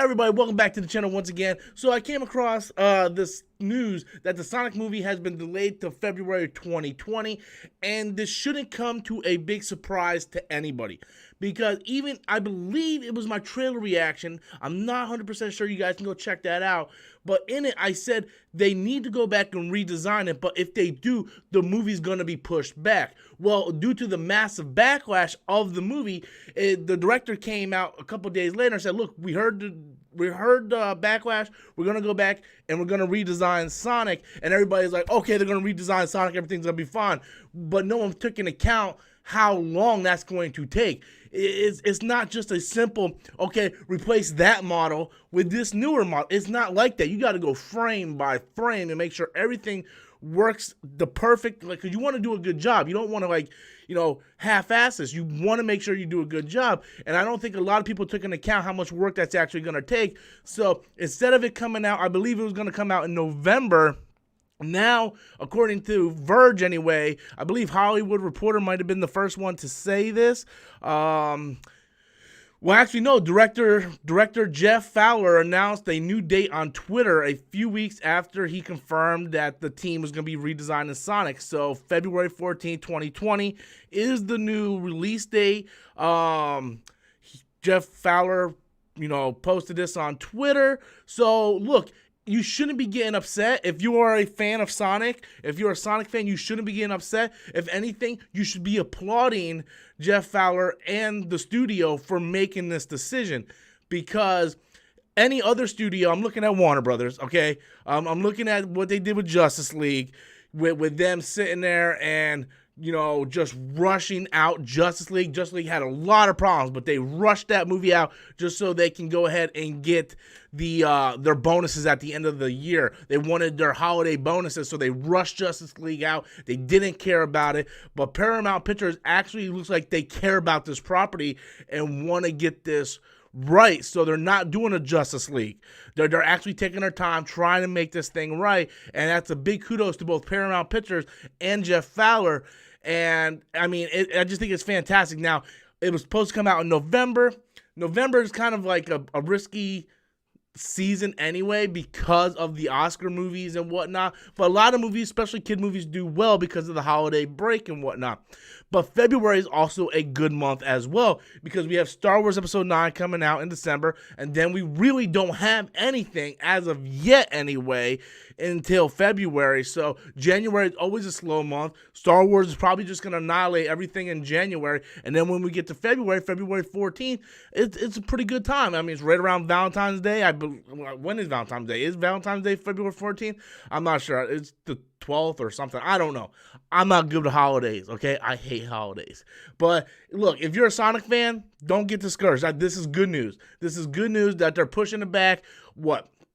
Everybody, welcome back to the channel once again. So I came across this news that the Sonic movie has been delayed to February 2020, and this shouldn't come to a big surprise to anybody, because even, I believe it was my trailer reaction, I'm not 100% sure, you guys can go check that out, but in it I said they need to go back and redesign it, but if they do, the movie's gonna be pushed back. Well, due to the massive backlash of the movie, the director came out a couple days later and said, look, we heard the backlash, we're gonna go back and we're gonna redesign Sonic. And everybody's like, okay, they're gonna redesign Sonic, everything's gonna be fine. But no one took into account how long that's going to take. It's not just a simple, okay, replace that model with this newer model. It's not like that. You got to go frame by frame and make sure everything works the perfect, like, because you want to do a good job. You don't want to, like, you know, half-ass this. You want to make sure you do a good job. And I don't think a lot of people took into account how much work that's actually going to take. So instead of it coming out, I believe it was going to come out in November. Now, according to Verge anyway, I believe Hollywood Reporter might have been the first one to say this. Well, actually, no. Director Jeff Fowler announced a new date on Twitter a few weeks after he confirmed that the team was going to be redesigning Sonic. So, February 14, 2020 is the new release date. Jeff Fowler, posted this on Twitter. So, look, you shouldn't be getting upset. If you are a fan of Sonic, if you're a Sonic fan, you shouldn't be getting upset. If anything, you should be applauding Jeff Fowler and the studio for making this decision, because any other studio, I'm looking at Warner Brothers, okay? I'm looking at what they did with Justice League, with them sitting there and, just rushing out Justice League. Justice League had a lot of problems, but they rushed that movie out just so they can go ahead and get their bonuses at the end of the year. They wanted their holiday bonuses, so they rushed Justice League out. They didn't care about it, but Paramount Pictures actually looks like they care about this property and want to get this right. So they're not doing a Justice League. They're actually taking their time trying to make this thing right, and that's a big kudos to both Paramount Pictures and Jeff Fowler. And I mean, I just think it's fantastic. Now, it was supposed to come out in November. November is kind of like a risky season anyway because of the Oscar movies and whatnot. But a lot of movies, especially kid movies, do well because of the holiday break and whatnot. But February is also a good month as well, because we have Star Wars Episode 9 coming out in December, and then we really don't have anything as of yet anyway until February. So January is always a slow month. Star Wars is probably just going to annihilate everything in January, and then when we get to February 14th, it's a pretty good time. I mean, it's right around Valentine's Day. When is Valentine's Day? Is Valentine's Day February 14th? I'm not sure. It's the 12th or something. I don't know. I'm not good with holidays, okay? I hate holidays. But look, if you're a Sonic fan, don't get discouraged. This is good news. This is good news that they're pushing it back,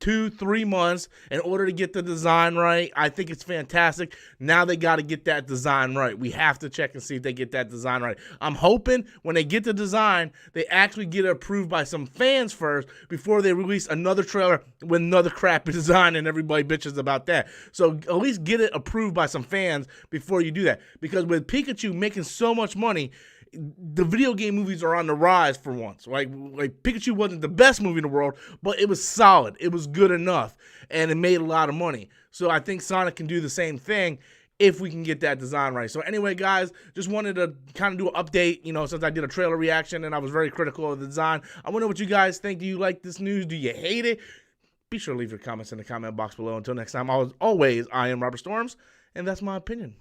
2-3 months in order to get the design right. I think it's fantastic. Now they got to get that design right. We have to check and see if they get that design right. I'm hoping when they get the design, they actually get it approved by some fans first before they release another trailer with another crappy design and everybody bitches about that. So at least get it approved by some fans before you do that. Because with Pikachu making so much money, the video game movies are on the rise for once. Like Pikachu wasn't the best movie in the world, but it was solid. It was good enough, and it made a lot of money. So I think Sonic can do the same thing if we can get that design right. So anyway, guys, just wanted to kind of do an update, since I did a trailer reaction and I was very critical of the design. I wonder what you guys think. Do you like this news? Do you hate it? Be sure to leave your comments in the comment box below. Until next time, always, I am Robert Storms, and that's my opinion.